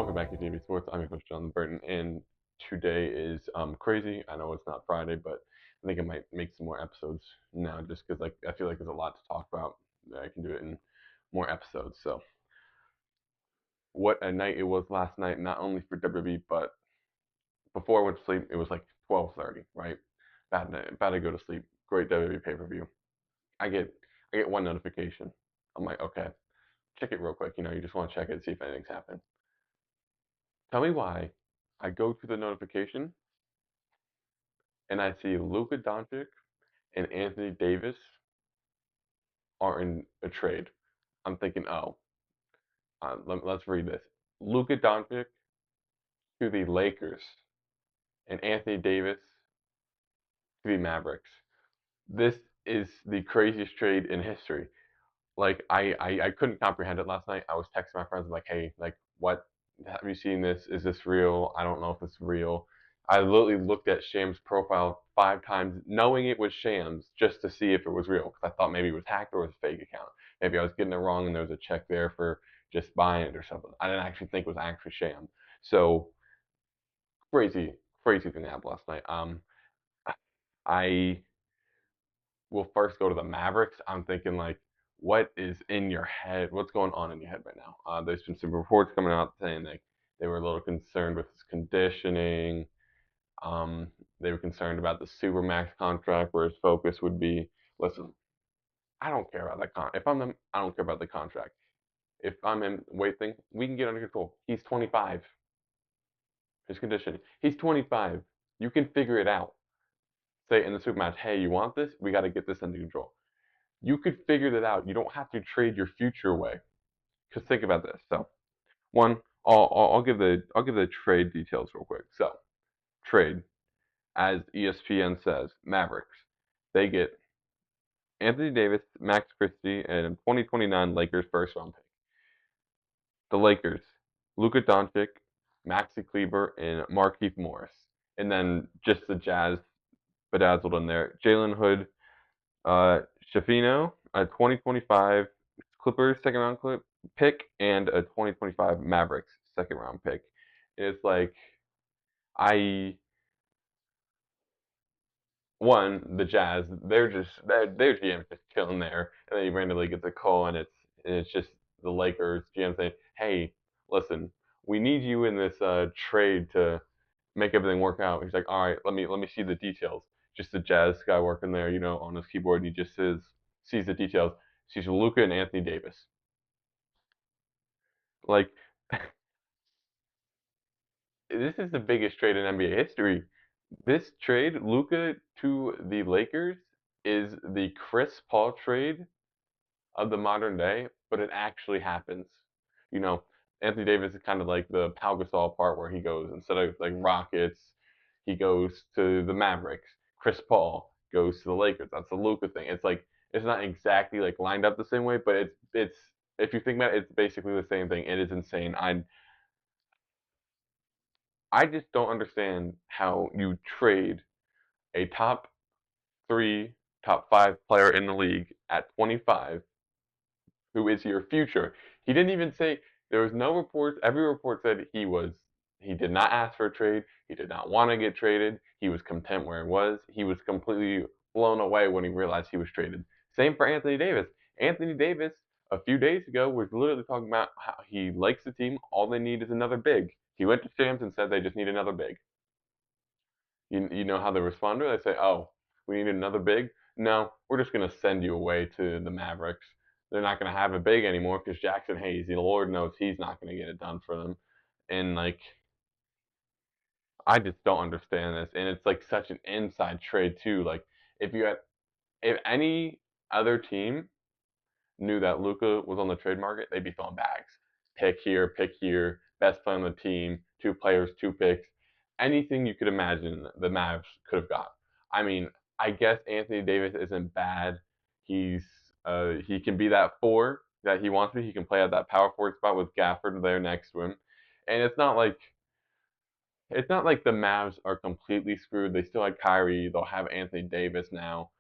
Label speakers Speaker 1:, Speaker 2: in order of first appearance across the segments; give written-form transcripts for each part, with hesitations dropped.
Speaker 1: Welcome back to TV Sports. I'm your host, John Burton, and today is crazy. I know it's not Friday, but I think I might make some more episodes now, just because I feel like there's a lot to talk about. I can do it in more episodes. So, what a night it was last night! Not only for WWE, but before I went to sleep, it was like 12:30. Right, bad night, about to go to sleep. Great WWE pay-per-view. I get I get one notification. I'm like, okay, check it real quick. You just want to check it, see if anything's happened. Tell me why. I go to the notification and I see Luka Dončić and Anthony Davis are in a trade. I'm thinking, oh, let's read this. Luka Dončić to the Lakers and Anthony Davis to the Mavericks. This is the craziest trade in history. Like I couldn't comprehend it last night. I was texting my friends like, hey, like what have you seen this? Is this real? I don't know if it's real. I literally looked at Sham's profile 5 times, knowing it was Sham's, just to see if it was real, because I thought maybe it was hacked or it was a fake account. Maybe I was getting it wrong and there was a check there for just buying it or something. I didn't actually think it was actually Sham. So crazy, crazy thing that happened last night. I will first go to the Mavericks. I'm thinking like, what is in your head? What's going on in your head right now? There's been some reports coming out saying like they were a little concerned with his conditioning. They were concerned about the supermax contract, where his focus would be. Listen, I don't care about that If I'm them, I don't care about the contract. If I'm him, weight thing, we can get under control. He's 25. His conditioning. He's 25. You can figure it out. Say in the supermatch, hey, you want this? We got to get this under control. You could figure that out. You don't have to trade your future away. Because think about this. So, one, I'll give the trade details real quick. So, trade, as ESPN says, Mavericks, they get Anthony Davis, Max Christie, and 2029 Lakers first round pick. The Lakers, Luka Dončić, Maxi Kleber, and Markieff Morris, and then just the Jazz bedazzled in there. Jalen Hood, Shafino, a 2025 Clippers second round pick, and a 2025 Mavericks second round pick. And it's like I the Jazz, their GM's just chilling there, and then he randomly gets a call, and it's just the Lakers GM saying, "Hey, listen, we need you in this trade to make everything work out." He's like, "All right, let me see the details." Just the Jazz guy working there, on his keyboard, and he just sees the details. Sees Luka and Anthony Davis. Like, this is the biggest trade in NBA history. This trade, Luka to the Lakers, is the Chris Paul trade of the modern day, but it actually happens. You know, Anthony Davis is kind of like the Pau Gasol part, where he goes, instead of like Rockets, he goes to the Mavericks. Chris Paul goes to the Lakers. That's the Luka thing. It's like it's not exactly like lined up the same way, but it's if you think about it, it's basically the same thing. It is insane. I just don't understand how you trade a top three, top five player in the league at 25, who is your future. He didn't even say, there was no reports. Every report said he did not ask for a trade. He did not want to get traded. He was content where he was. He was completely blown away when he realized he was traded. Same for Anthony Davis. Anthony Davis, a few days ago, was literally talking about how he likes the team. All they need is another big. He went to Shams and said they just need another big. You know how they respond to it? They say, "Oh, we need another big." No, we're just gonna send you away to the Mavericks. They're not gonna have a big anymore because Jackson Hayes, the Lord knows he's not gonna get it done for them. And like, I just don't understand this. And it's like such an inside trade too. Like, if you had, if any other team knew that Luka was on the trade market, they'd be throwing bags. Pick here, best player on the team, 2 players, 2 picks, anything you could imagine the Mavs could have got. I mean, I guess Anthony Davis isn't bad. He's he can be that 4 that he wants to be. He can play at that power forward spot with Gafford there next to him. And it's not like the Mavs are completely screwed. They still had Kyrie. They'll have Anthony Davis now.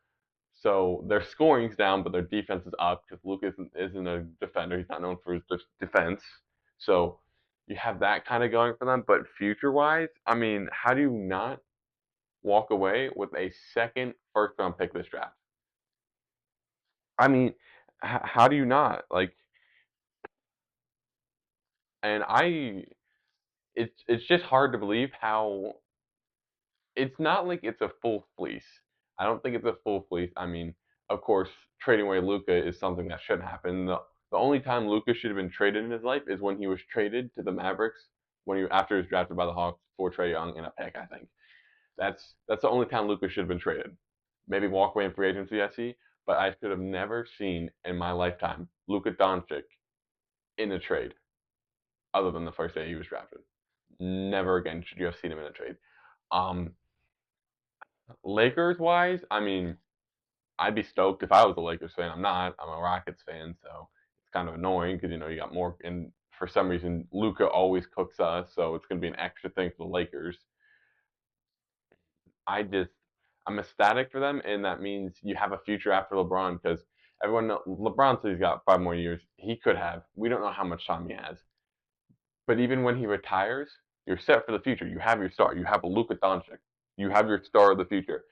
Speaker 1: So their scoring's down, but their defense is up because Luka isn't a defender. He's not known for his defense. So you have that kind of going for them. But future wise, I mean, how do you not walk away with a second first round pick this draft? I mean, how do you not like? And it's just hard to believe how it's not like it's a full fleece. I don't think it's a full fleece. I mean, of course, trading away Luka is something that shouldn't happen. The only time Luka should have been traded in his life is when he was traded to the Mavericks when he after he was drafted by the Hawks for Trae Young in a pick. I think that's the only time Luka should have been traded. Maybe walk away in free agency, I see, but I should have never seen in my lifetime Luka Dončić in a trade other than the first day he was drafted. Never again should you have seen him in a trade. Um, Lakers wise, I mean, I'd be stoked if I was a Lakers fan. I'm not. I'm a Rockets fan, so it's kind of annoying because you got more. And for some reason, Luka always cooks us, so it's going to be an extra thing for the Lakers. I just I'm ecstatic for them, and that means you have a future after LeBron because LeBron says he's got 5 more years. He could have. We don't know how much time he has. But even when he retires, you're set for the future. You have your star. You have a Luka Doncic. You have your star of the future.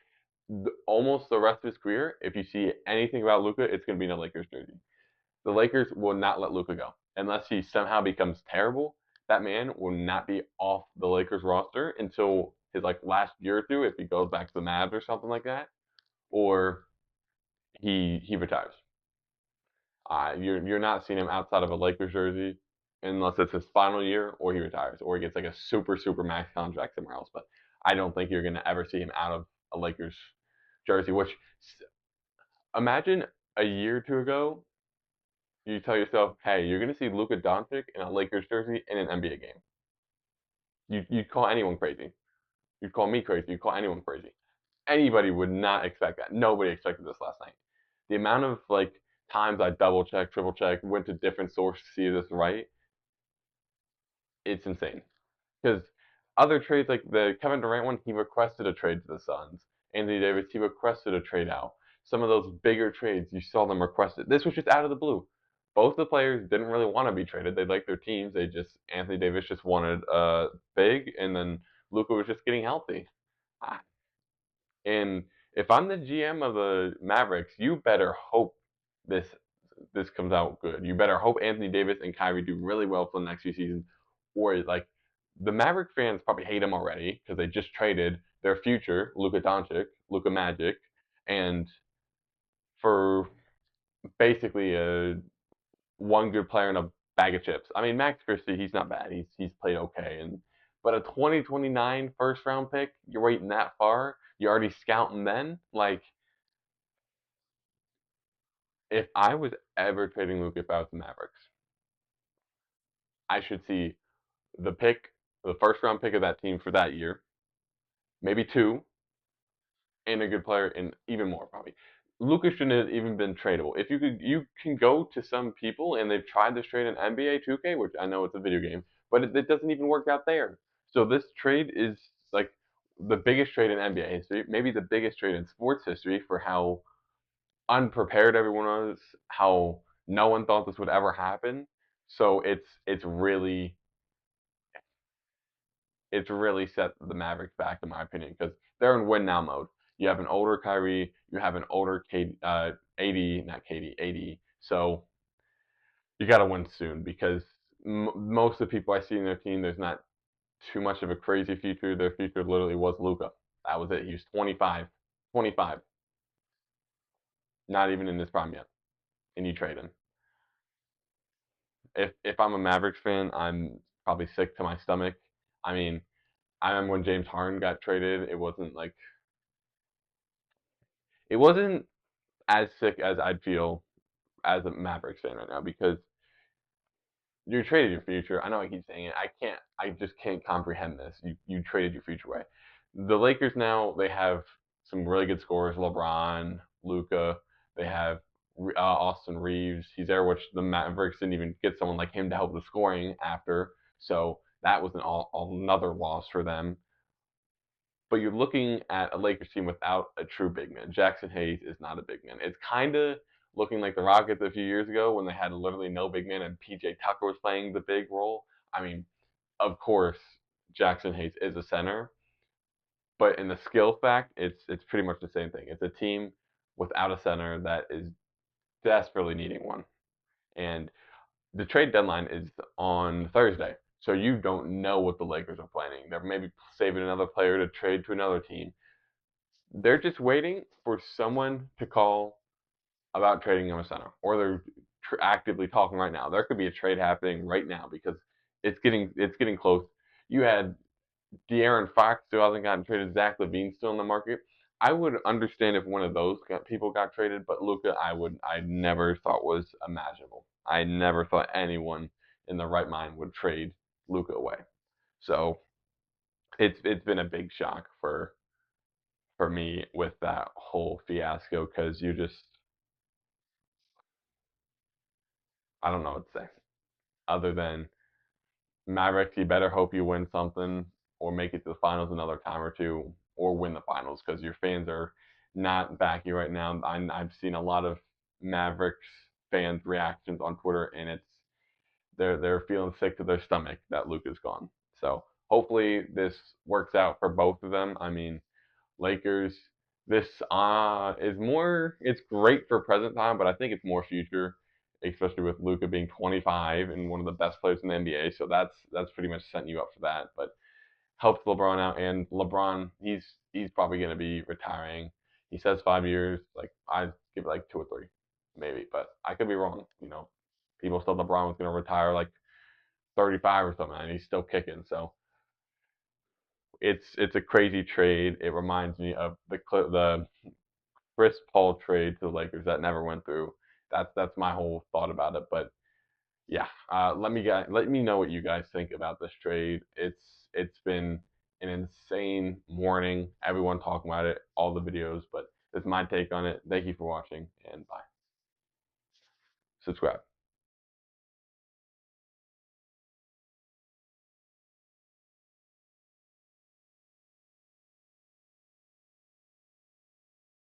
Speaker 1: Almost the rest of his career, if you see anything about Luka, it's going to be in a Lakers jersey. The Lakers will not let Luka go unless he somehow becomes terrible. That man will not be off the Lakers roster until his like last year or two, if he goes back to the Mavs or something like that, or he retires. You're not seeing him outside of a Lakers jersey unless it's his final year or he retires or he gets like a super max contract somewhere else. But I don't think you're going to ever see him out of a Lakers jersey. Which imagine a year or two ago, you tell yourself, hey, you're going to see Luka Doncic in a Lakers jersey in an NBA game. You'd call anyone crazy. You'd call me crazy. You'd call anyone crazy. Anybody would not expect that. Nobody expected this last night. The amount of like times I double checked, triple checked, went to different sources to see this right, it's insane. Because other trades like the Kevin Durant one, he requested a trade to the Suns. Anthony Davis, he requested a trade out. Some of those bigger trades, you saw them requested. This was just out of the blue. Both the players didn't really want to be traded. They liked their teams. They just Anthony Davis just wanted big, and then Luka was just getting healthy. Ah, and if I'm the GM of the Mavericks, you better hope this this comes out good. You better hope Anthony Davis and Kyrie do really well for the next few seasons, or like the Maverick fans probably hate him already because they just traded their future, Luka Doncic, Luka Magic, and for basically a one good player and a bag of chips. I mean, Max Christie, he's not bad. He's played okay, and but a 2029 first round pick, you're waiting that far. You're already scouting then. Like, if I was ever trading Luka if I was the Mavericks, I should see the pick, the first round pick of that team for that year, maybe two, and a good player, and even more probably. Luka shouldn't have even been tradable. If you can go to some people and they've tried this trade in NBA 2K, which I know it's a video game, but it doesn't even work out there. So this trade is like the biggest trade in NBA history, maybe the biggest trade in sports history for how unprepared everyone was, how no one thought this would ever happen. So it's really set the Mavericks back, in my opinion, because they're in win now mode. You have an older Kyrie, you have an older AD, not KD, AD. So you got to win soon because most of the people I see in their team, there's not too much of a crazy future. Their future literally was Luka. That was it. He was 25, 25, not even in his prime yet, and you trade him. If I'm a Mavericks fan, I'm probably sick to my stomach. I mean, I remember when James Harden got traded, it wasn't as sick as I'd feel as a Mavericks fan right now because you traded your future. I know I keep saying it. I just can't comprehend this. You traded your future away. The Lakers now they have some really good scorers. LeBron, Luka. They have Austin Reeves. He's there, which the Mavericks didn't even get someone like him to help the scoring after. So that was another loss for them. But you're looking at a Lakers team without a true big man. Jackson Hayes is not a big man. It's kind of looking like the Rockets a few years ago when they had literally no big man and PJ Tucker was playing the big role. I mean, of course, Jackson Hayes is a center, but in the skill fact, it's pretty much the same thing. It's a team without a center that is desperately needing one. And the trade deadline is on Thursday. So you don't know what the Lakers are planning. They're maybe saving another player to trade to another team. They're just waiting for someone to call about trading him a center, or they're actively talking right now. There could be a trade happening right now because it's getting close. You had De'Aaron Fox still hasn't gotten traded. Zach LaVine still in the market. I would understand if one of those people got traded, but Luka, I never thought was imaginable. I never thought anyone in the right mind would trade Luka away. So it's been a big shock for me with that whole fiasco because you just I don't know what to say other than Mavericks. You better hope you win something or make it to the finals another time or two or win the finals because your fans are not backing you right now. I've seen a lot of Mavericks fans reactions on Twitter and they're feeling sick to their stomach that Luke is gone. So hopefully this works out for both of them. I mean, Lakers. This is more. It's great for present time, but I think it's more future, especially with Luka being 25 and one of the best players in the NBA. So that's pretty much setting you up for that. But helps LeBron out, and LeBron he's probably going to be retiring. He says 5 years. Like I give it like 2 or 3, maybe, but I could be wrong. People said LeBron was going to retire like 35 or something, and he's still kicking. So it's a crazy trade. It reminds me of the Chris Paul trade to the Lakers that never went through. That's my whole thought about it. But yeah, let me know what you guys think about this trade. It's been an insane morning. Everyone talking about it, all the videos. But that's my take on it. Thank you for watching, and bye. Subscribe.